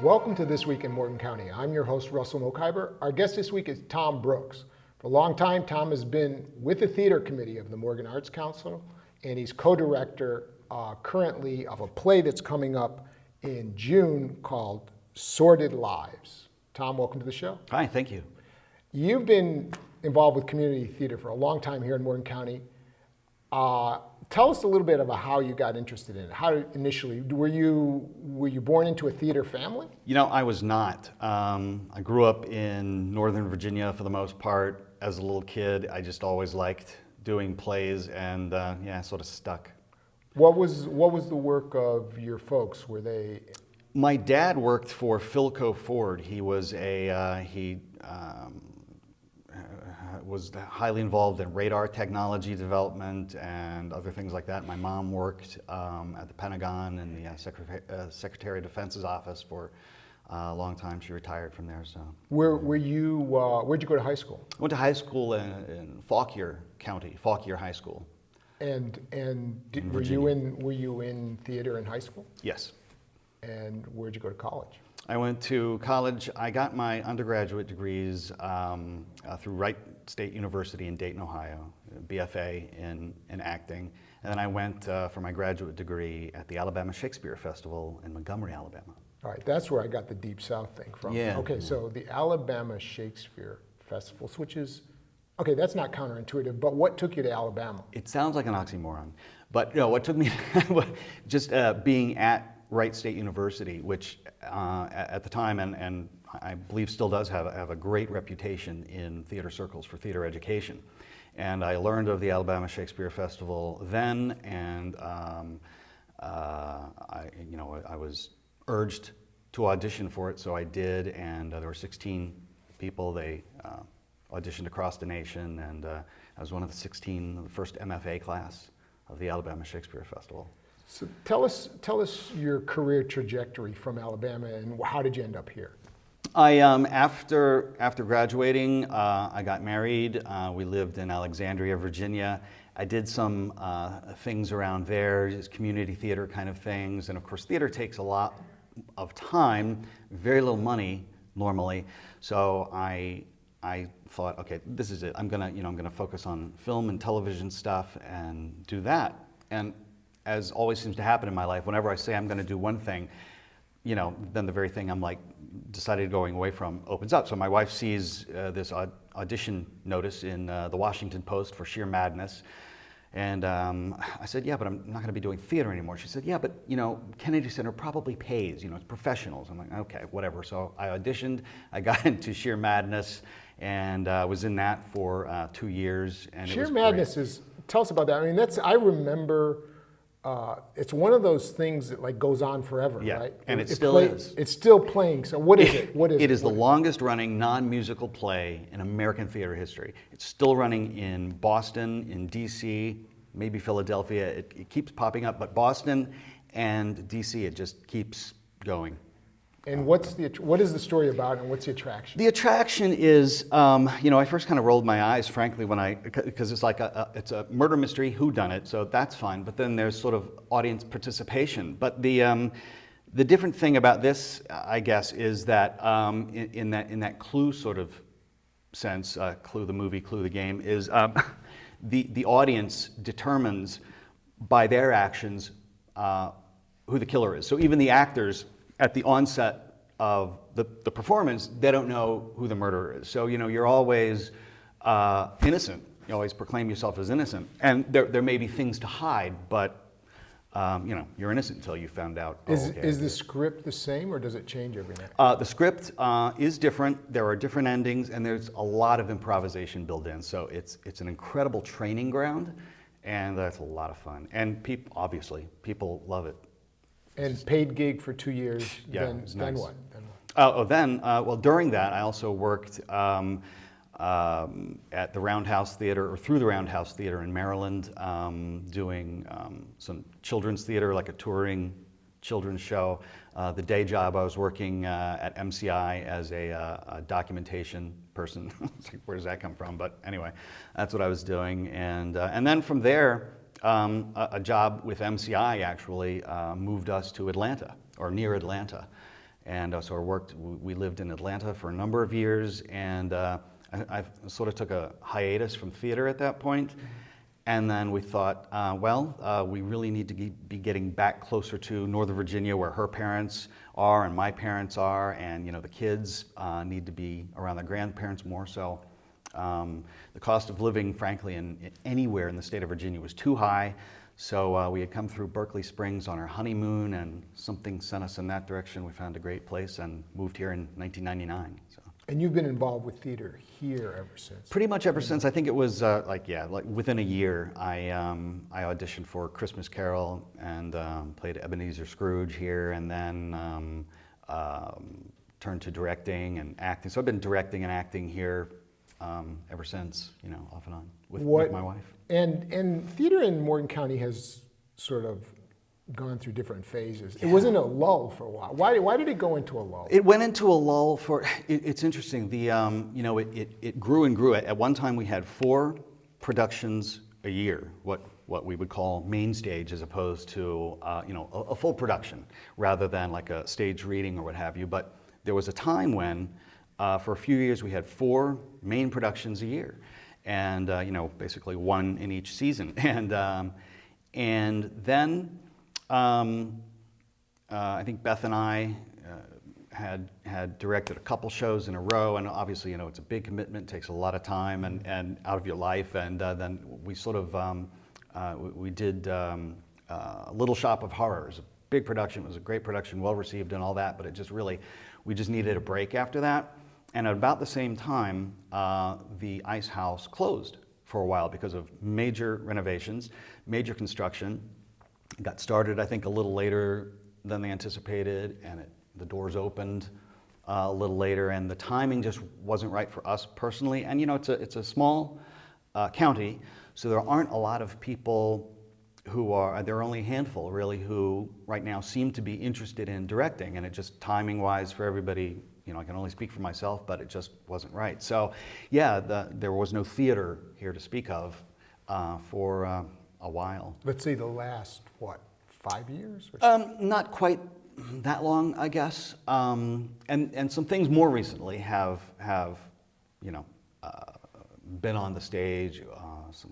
Welcome to This Week in Morgan County. I'm your host, Russell Mokhiber. Our guest this week is Tom Brooks. For a long time, Tom has been with the theater committee of the Morgan Arts Council, and he's co-director currently of a play that's coming up in June called Sordid Lives. Tom, welcome to the show. Hi, thank you. You've been involved with community theater for a long time here in Morgan County. Tell us a little bit about how you got interested in it. How initially, were you born into a theater family? You know, I was not. I grew up in Northern Virginia for the most part. As a little kid, I just always liked doing plays and sort of stuck. What was the work of your folks? Were they? My dad worked for Philco Ford. He was was highly involved in radar technology development and other things like that. My mom worked at the Pentagon and the Secretary of Defense's office for a long time. She retired from there. So, where'd you go to high school? I went to high school in Fauquier County, Fauquier High School. And were you in theater in high school? Yes. And where'd you go to college? I went to college. I got my undergraduate degrees through Wright State University in Dayton, Ohio, BFA in acting. And then I went for my graduate degree at the Alabama Shakespeare Festival in Montgomery, Alabama. All right, that's where I got the Deep South thing from. Yeah. Okay, so the Alabama Shakespeare Festival, which is, okay, that's not counterintuitive, but what took you to Alabama? It sounds like an oxymoron, but what took me just being at Wright State University, which at the time and I believe still does have a great reputation in theater circles for theater education. And I learned of the Alabama Shakespeare Festival then, and I was urged to audition for it, so I did, and there were 16 people. They auditioned across the nation, and I was one of the 16, the first MFA class of the Alabama Shakespeare Festival. So tell us your career trajectory from Alabama, and how did you end up here? I after graduating, I got married. We lived in Alexandria, Virginia. I did some things around there, just community theater kind of things, and of course, theater takes a lot of time, very little money normally. So I thought, okay, this is it. I'm gonna focus on film and television stuff and do that. And as always seems to happen in my life, whenever I say I'm going to do one thing, then the very thing I'm decided going away from opens up. So my wife sees this audition notice in the Washington Post for Sheer Madness. And I said, yeah, but I'm not going to be doing theater anymore. She said, yeah, but Kennedy Center probably pays, it's professionals. I'm like, okay, whatever. So I auditioned, I got into Sheer Madness, and was in that for 2 years. And Sheer Madness is, tell us about that. I mean, I remember, it's one of those things that goes on forever, yeah, right? And it still is. It's still playing. So what is it? It is the longest running non-musical play in American theater history. It's still running in Boston, in DC, maybe Philadelphia. It keeps popping up, but Boston and DC, it just keeps going. And what is the story about, and what's the attraction? The attraction is, I first kind of rolled my eyes, frankly, because it's like it's a murder mystery, whodunit, so that's fine. But then there's sort of audience participation. But the different thing about this, I guess, is that in that Clue sort of sense, Clue the movie, Clue the game, is the audience determines by their actions who the killer is. So even the actors, at the onset of the performance, they don't know who the murderer is. So, you're always innocent. You always proclaim yourself as innocent. And there may be things to hide, but, you're innocent until you found out. Is the script the same, or does it change every night? The script is different. There are different endings, and there's a lot of improvisation built in. So it's an incredible training ground, and that's a lot of fun. And people love it. And paid gig for 2 years, yeah, then nice. what? During that, I also worked at the Roundhouse Theater, or through the Roundhouse Theater in Maryland, doing some children's theater, like a touring children's show. The day job, I was working at MCI as a documentation person. Where does that come from? But anyway, that's what I was doing. And then from there, a job with MCI actually moved us to Atlanta, or near Atlanta. And so we lived in Atlanta for a number of years, and I sort of took a hiatus from theater at that point. And then we thought, we really need to be getting back closer to Northern Virginia, where her parents are and my parents are, and the kids need to be around their grandparents more. So the cost of living, frankly, anywhere in the state of Virginia was too high. So we had come through Berkeley Springs on our honeymoon, and something sent us in that direction. We found a great place and moved here in 1999. So. And you've been involved with theater here ever since? Pretty much ever since. I think it was like within a year, I auditioned for Christmas Carol and played Ebenezer Scrooge here, and then turned to directing and acting. So I've been directing and acting here ever since, off and on with my wife. And theater in Morgan County has sort of gone through different phases. It wasn't a lull for a while. Why did it go into a lull? It went into a lull for, it's interesting, it grew and grew. At one time we had 4 productions a year, what we would call main stage, as opposed to a full production, rather than like a stage reading or what have you. But there was a time when, for a few years, we had 4 main productions a year, and basically 1 in each season. And then I think Beth and I had directed a couple shows in a row, and obviously, it's a big commitment, takes a lot of time and out of your life. And then we sort of we did Little Shop of Horrors, a big production. It was a great production, well received and all that, but we just needed a break after that. And at about the same time, the Ice House closed for a while because of major renovations, major construction. It got started, I think, a little later than they anticipated, and the doors opened a little later, and the timing just wasn't right for us personally. And it's a small county, so there aren't a lot of people there are only a handful really who right now seem to be interested in directing, and it just timing-wise for everybody, I can only speak for myself, but it just wasn't right. So there was no theater here to speak of for a while. Let's say the last, 5 years? Or not quite that long, I guess. And some things more recently have been on the stage, some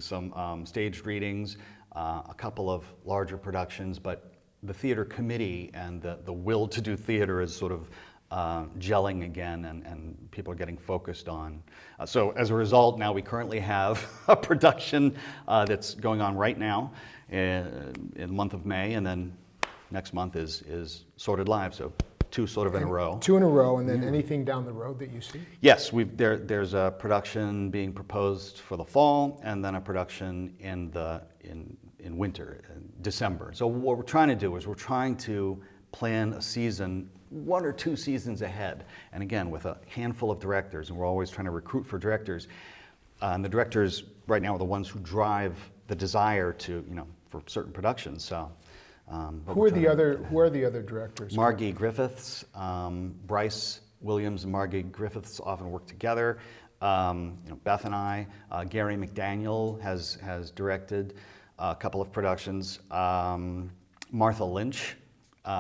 some staged readings, a couple of larger productions, but the theater committee and the will to do theater is sort of gelling again, and people are getting focused on. So as a result, now we currently have a production that's going on right now in the month of May, and then next month is Sordid Lives, so 2 sort of in a row. 2 in a row, and then anything down the road that you see? Yes, there's a production being proposed for the fall, and then a production in winter, in December. So what we're trying to do is we're trying to plan a season 1 or 2 seasons ahead, and again with a handful of directors, and we're always trying to recruit for directors. And the directors right now are the ones who drive the desire to, for certain productions. So. Who are the other directors? Margie Griffiths, Bryce Williams and Margie Griffiths often work together. Beth and I, Gary McDaniel has directed a couple of productions. Martha Lynch,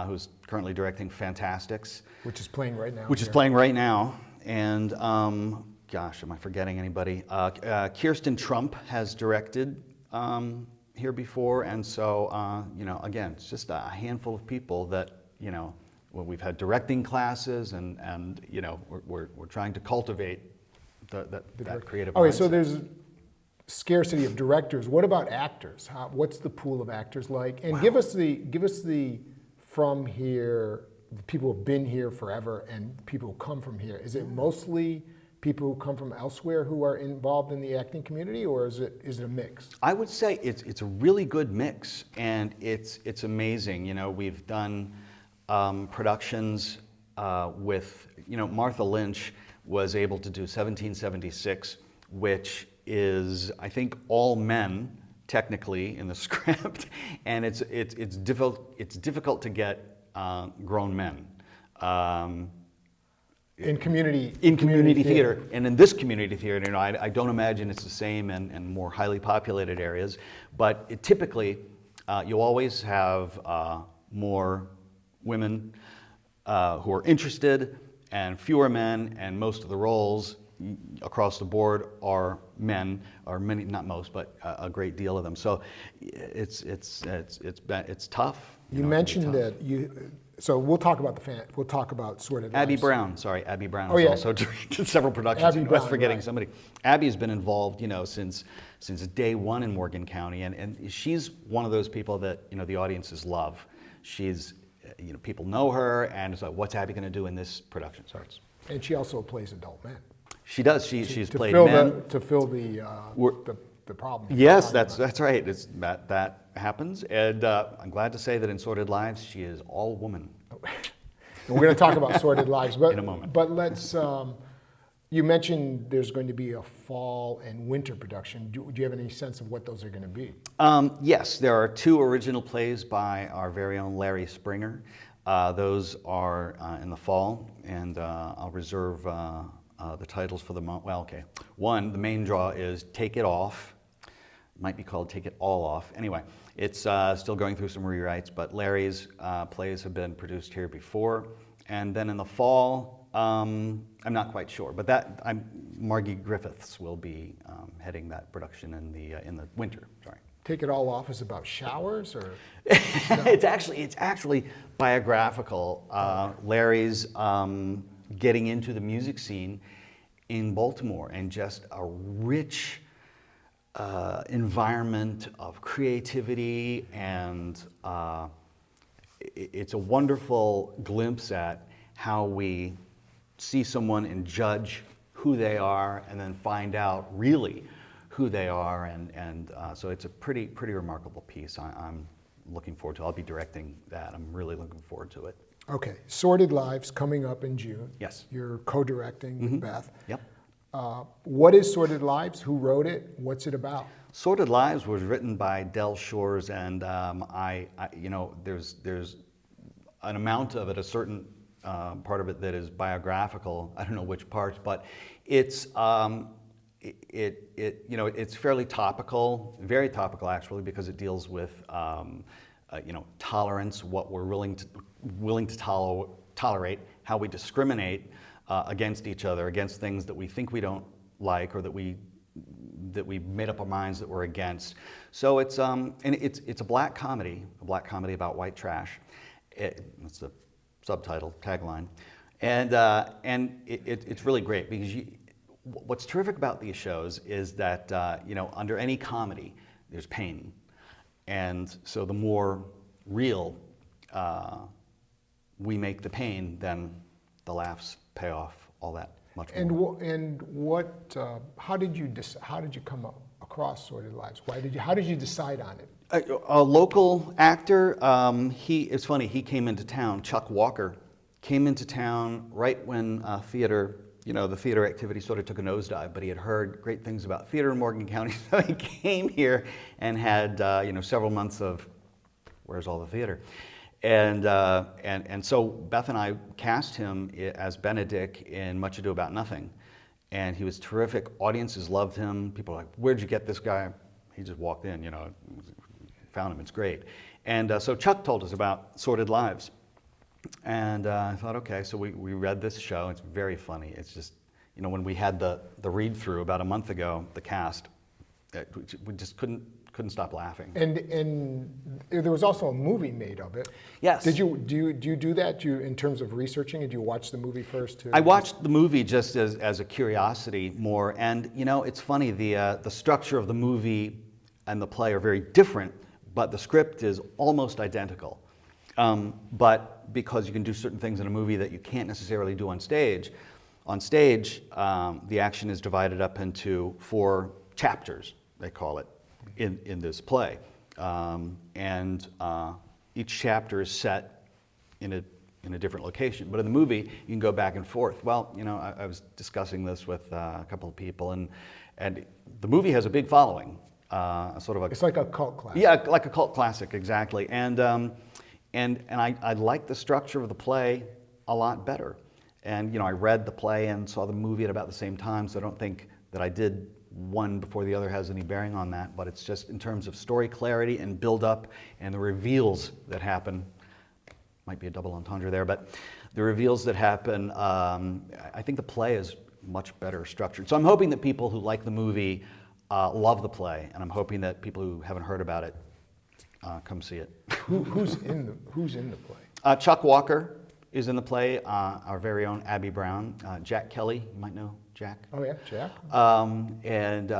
who's currently directing Fantastics, which is playing right now. And gosh, am I forgetting anybody? Kirsten Trump has directed here before, and so again, it's just a handful of people that when we've had directing classes, and we're trying to cultivate that creative. Okay, so there's scarcity of directors. What about actors? What's the pool of actors like? And give us the from here, the people who've been here forever and people who come from here. Is it mostly people who come from elsewhere who are involved in the acting community, or is it a mix? I would say it's a really good mix, and it's amazing. We've done productions with Martha Lynch was able to do 1776, which is, I think, all men technically in the script, and it's difficult to get grown men. In community theater. And in this community theater, I don't imagine it's the same in more highly populated areas, but typically you always have more women who are interested, and fewer men, and most of the roles across the board are men, or many, not most, but a great deal of them. So it's tough. You know, mentioned tough. that so we'll talk about we'll talk about Sordid Abby Lives. Brown, sorry, Abby Brown Oh, has yeah. also directed several productions. Abby I was Brown, forgetting right. somebody. Abby's been involved, since day one in Morgan County, and she's one of those people that the audiences love. She's, people know her, and it's like, what's Abby going to do in this production? Sorry. And she also plays adult men. She does. She's to played fill men. to fill the problem. Yes, that's right. That happens, and I'm glad to say that in Sordid Lives, she is all woman. We're going to talk about Sordid Lives, but In a moment. But let's. You mentioned there's going to be a fall and winter production. Do you have any sense of what those are going to be? Yes, there are 2 original plays by our very own Larry Springer. Those are in the fall, and I'll reserve the titles for the month. Well, okay. One, the main draw is Take It Off. Might be called Take It All Off. Anyway, it's still going through some rewrites, but Larry's plays have been produced here before. And then in the fall, I'm not quite sure, but Margie Griffiths will be heading that production in the winter. Sorry. Take It All Off is about showers, or It's actually biographical. Larry's getting into the music scene in Baltimore, and just a rich environment of creativity, and it's a wonderful glimpse at how we see someone and judge who they are, and then find out really who they are, and so it's a pretty remarkable piece. I'm looking forward to it. I'll be directing that. I'm really looking forward to it. okay. Sordid Lives coming up in June. Yes. You're co-directing with Beth. Yep. What is Sordid Lives? Who wrote it? What's it about? Sordid Lives was written by Del Shores, and there's an amount of it, a certain part of it that is biographical. I don't know which parts, but it's it's fairly topical, very topical actually, because it deals with tolerance, what we're willing to tolerate, how we discriminate against each other, against things that we think we don't like, or that we made up our minds that we're against. So it's a black comedy about white trash. That's the subtitle, tagline, and it's really great, because what's terrific about these shows is that under any comedy there's pain, and so the more real we make the pain, then the laughs pay off all that much more. And what? How did you come across Sordid Lives? How did you decide on it? A local actor. It's funny. He came into town. Chuck Walker came into town right when theater. The theater activity sort of took a nosedive, but he had heard great things about theater in Morgan County, so he came here and had several months of where's all the theater, and so Beth and I cast him as Benedict in Much Ado About Nothing, and he was terrific. Audiences loved him. People were like, "Where'd you get this guy?" He just walked in, found him. It's great, and so Chuck told us about Sordid Lives. And I thought, okay, so we read this show. It's very funny. It's just, when we had the read-through about a month ago, the cast, we just couldn't stop laughing. And there was also a movie made of it. Yes. Do you do that? In terms of researching it, do you watch the movie first? I watched the movie just as a curiosity more, and it's funny. The structure of the movie and the play are very different, but the script is almost identical. But because you can do certain things in a movie that you can't necessarily do on stage, the action is divided up into 4 chapters, they call it, in this play. And each chapter is set in a different location. But in the movie, you can go back and forth. Well, I was discussing this with a couple of people, and the movie has a big following. It's like a cult classic. Yeah, like a cult classic, exactly. And I like the structure of the play a lot better. And I read the play and saw the movie at about the same time, so I don't think that I did one before the other has any bearing on that. But it's just in terms of story clarity and build up and the reveals that happen, might be a double entendre there, but the reveals that happen, I think the play is much better structured. So I'm hoping that people who like the movie love the play, and I'm hoping that people who haven't heard about it come see it. Who's in the play? Chuck Walker is in the play, our very own Abby Brown, Jack Kelly, you might know Jack. Oh yeah, Jack. And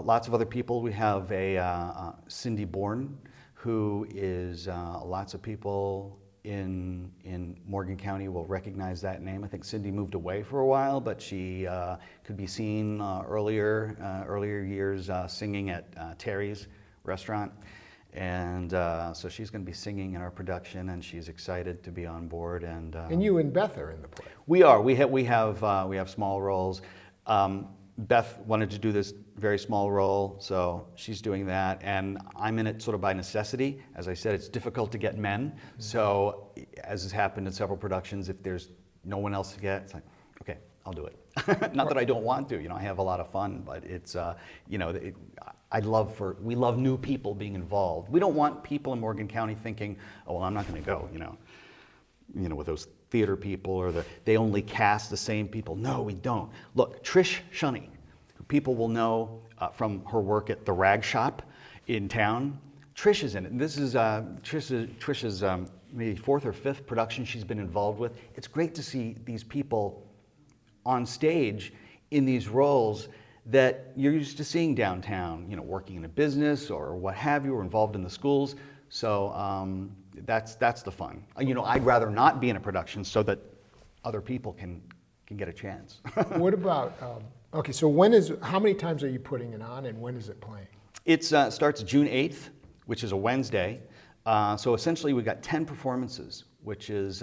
lots of other people. We have a Cindy Bourne, who is lots of people in Morgan County will recognize that name. I think Cindy moved away for a while, but she could be seen earlier years singing at Terry's restaurant. And so she's going to be singing in our production, and she's excited to be on board. And you and Beth are in the play. We are. We have small roles. Beth wanted to do this very small role, so she's doing that, and I'm in it sort of by necessity. As I said, it's difficult to get men, so as has happened in several productions, if there's no one else to get, it's like, okay, I'll do it. Not that I don't want to, I have a lot of fun, but it's, we love new people being involved. We don't want people in Morgan County thinking, oh, well, I'm not going to go, with those theater people, or they only cast the same people. No, we don't. Look, Trish Shunny, who people will know from her work at the Rag Shop in town. Trish is in it. And this is Trish's maybe fourth or fifth production she's been involved with. It's great to see these people on stage in these roles that you're used to seeing downtown, working in a business or what have you, or involved in the schools. So that's the fun. I'd rather not be in a production so that other people can get a chance. What about, okay, so how many times are you putting it on, and when is it playing? It starts June 8th, which is a Wednesday. So essentially we've got 10 performances, which is,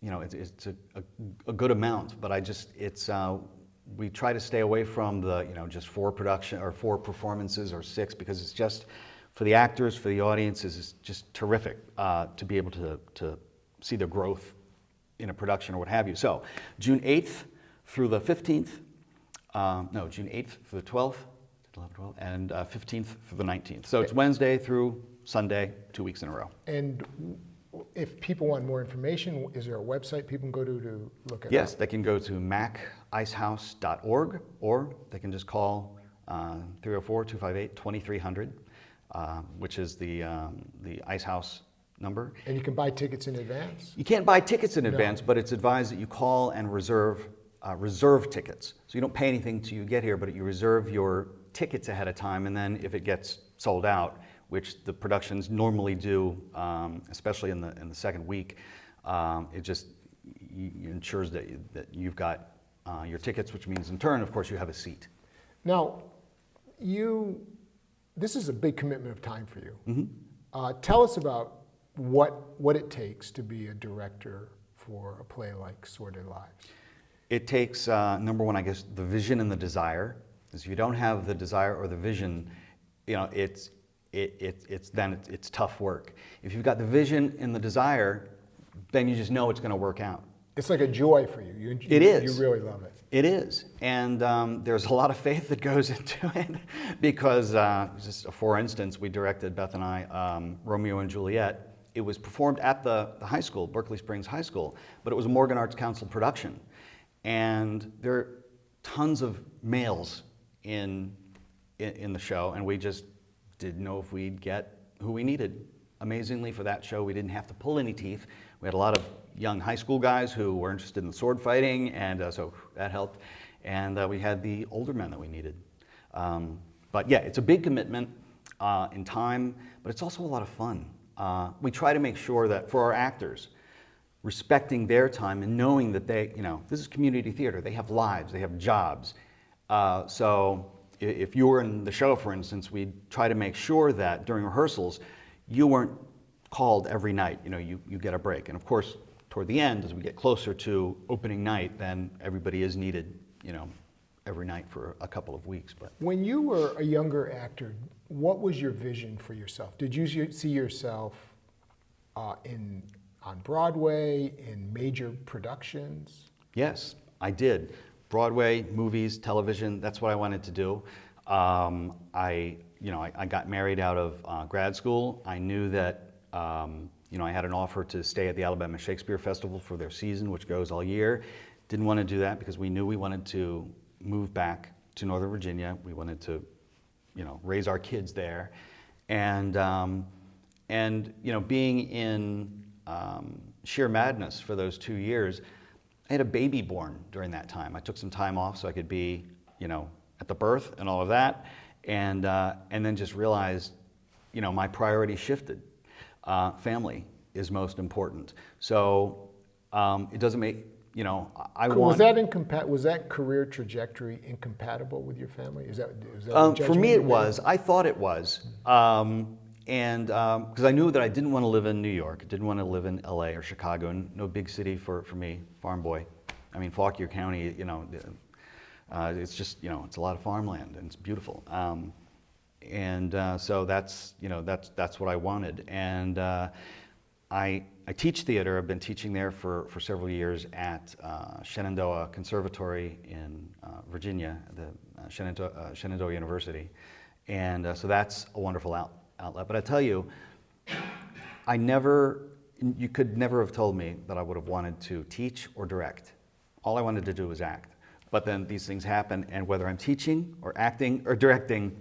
it's a good amount, but we try to stay away from the, just 4 performances or 6, because it's just, for the actors, for the audience, is just terrific to be able to see the growth in a production or what have you. So June 8th through the 15th, June 8th through the 12th, and 15th through the 19th. So it's Wednesday through Sunday, 2 weeks in a row. And if people want more information, is there a website people can go to look at it? Yes, they can go to macicehouse.org, or they can just call 304-258-2300, which is the Ice House number. And you can buy tickets in advance? You can't buy tickets in advance, but it's advised that you call and reserve tickets. So you don't pay anything till you get here, but you reserve your tickets ahead of time, and then if it gets sold out, which the productions normally do, especially in the second week, it just ensures that you've got your tickets, which means in turn, of course, you have a seat. Now, this is a big commitment of time for you. Mm-hmm. Tell us about what it takes to be a director for a play like Sordid Lives. It takes, number one, I guess, the vision and the desire. Because if you don't have the desire or the vision, it's tough work. If you've got the vision and the desire, then you just know it's going to work out. It's like a joy for you. It is. You really love it. It is. And there's a lot of faith that goes into it because, just for instance, we directed, Beth and I, Romeo and Juliet. It was performed at the high school, Berkeley Springs High School, but it was a Morgan Arts Council production. And there are tons of males in the show, and we just didn't know if we'd get who we needed. Amazingly, for that show, we didn't have to pull any teeth. We had a lot of young high school guys who were interested in sword fighting, and so that helped. And we had the older men that we needed. But yeah, it's a big commitment in time, but it's also a lot of fun. We try to make sure that for our actors, respecting their time and knowing that this is community theater. They have lives, they have jobs. So if you were in the show, for instance, we try to make sure that during rehearsals, you weren't called every night. You get a break. And of course, toward the end, as we get closer to opening night, then everybody is needed, every night for a couple of weeks. But when you were a younger actor, what was your vision for yourself? Did you see yourself on Broadway, in major productions? Yes, I did. Broadway, movies, television, that's what I wanted to do. I got married out of grad school. I knew that I had an offer to stay at the Alabama Shakespeare Festival for their season, which goes all year. Didn't want to do that because we knew we wanted to move back to Northern Virginia. We wanted to, raise our kids there. And being in sheer madness for those 2 years, I had a baby born during that time. I took some time off so I could be, at the birth and all of that, and then just realized, my priority shifted. Family is most important. So it doesn't make, Was that career trajectory incompatible with your family? Is that a for me judgment it was. I thought it was. And because I knew that I didn't want to live in New York, didn't want to live in LA or Chicago, no big city for me, farm boy. I mean, Fauquier County, it's just, it's a lot of farmland and it's beautiful. So that's what I wanted. And I teach theater. I've been teaching there for several years at Shenandoah Conservatory in Virginia, the Shenandoah University. And so that's a wonderful outlet. But I tell you, you could never have told me that I would have wanted to teach or direct. All I wanted to do was act. But then these things happen, and whether I'm teaching or acting or directing,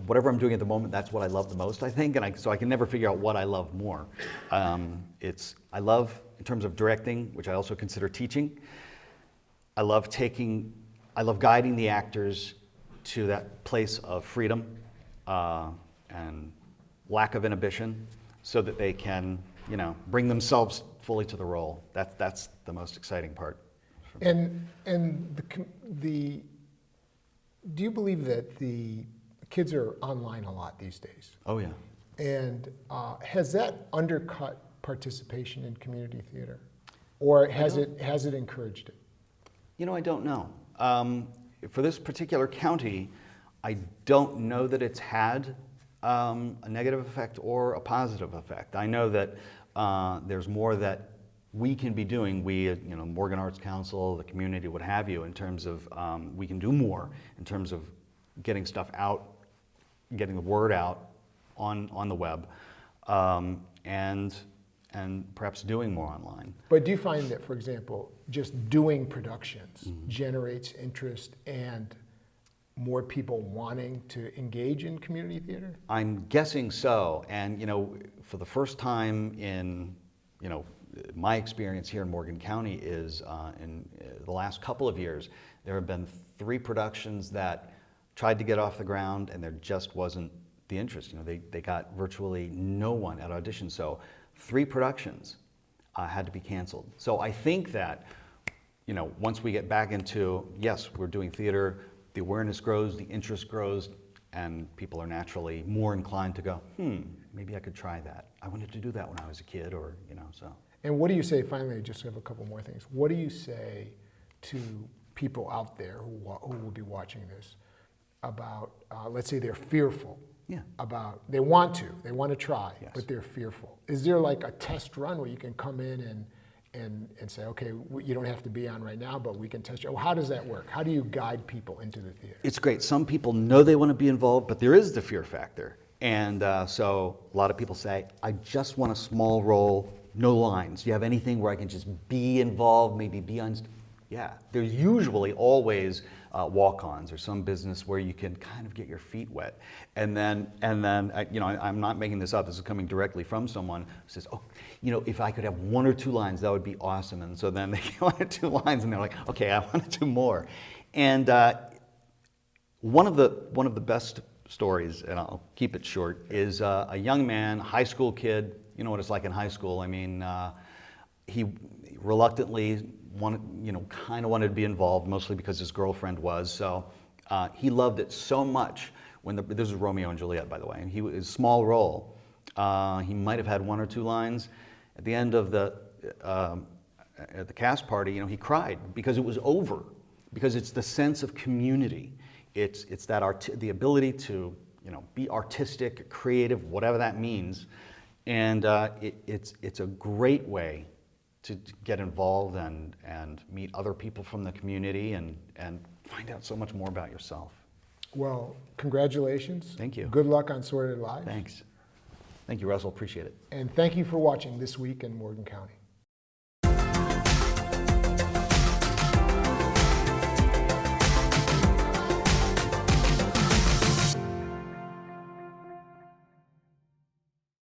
whatever I'm doing at the moment, that's what I love the most, I think. So I can never figure out what I love more. I love, in terms of directing, which I also consider teaching, I love guiding the actors to that place of freedom and lack of inhibition so that they can, bring themselves fully to the role. That's the most exciting part. And do you believe that the kids are online a lot these days? Oh yeah. And has that undercut participation in community theater, or has it encouraged it? I don't know. For this particular county, I don't know that it's had a negative effect or a positive effect. I know that there's more that we can be doing, Morgan Arts Council, the community, what have you, in terms of we can do more in terms of getting stuff out, getting the word out on the web, and perhaps doing more online. But do you find that, for example, just doing productions generates interest and more people wanting to engage in community theater? I'm guessing so. And for the first time in my experience here in Morgan County is in the last couple of years, there have been 3 productions that tried to get off the ground and there just wasn't the interest. They got virtually no one at audition. So 3 productions had to be canceled. So I think that, once we get back into, yes, we're doing theater, the awareness grows, the interest grows, and people are naturally more inclined to go, maybe I could try that. I wanted to do that when I was a kid, or, so. And what do you say, finally, I just have a couple more things. What do you say to people out there who will be watching this about, let's say they're fearful about, they want to try, yes, but they're fearful. Is there like a test run where you can come in and say, okay, you don't have to be on right now, but we can test you? How does that work? How do you guide people into the theater? It's great. Some people know they want to be involved, but there is the fear factor. And so a lot of people say, I just want a small role, no lines. Do you have anything where I can just be involved, maybe be on? Yeah, there's usually always walk-ons or some business where you can kind of get your feet wet. And then I'm not making this up. This is coming directly from someone who says, oh, if I could have 1 or 2 lines, that would be awesome. And so then they get 1 or 2 lines and they're like, okay, I want to do more. And one of the best stories, and I'll keep it short, is a young man, high school kid. You know what it's like in high school. I mean, he reluctantly kind of wanted to be involved, mostly because his girlfriend was. So he loved it so much. This is Romeo and Juliet, by the way, and his small role. He might have had 1 or 2 lines. At the end of at the cast party, he cried because it was over. Because it's the sense of community. It's that the ability to be artistic, creative, whatever that means, and it's a great way to get involved and meet other people from the community and find out so much more about yourself. Well, congratulations. Thank you. Good luck on Sordid Lives. Thanks. Thank you, Russell. Appreciate it. And thank you for watching This Week in Morgan County.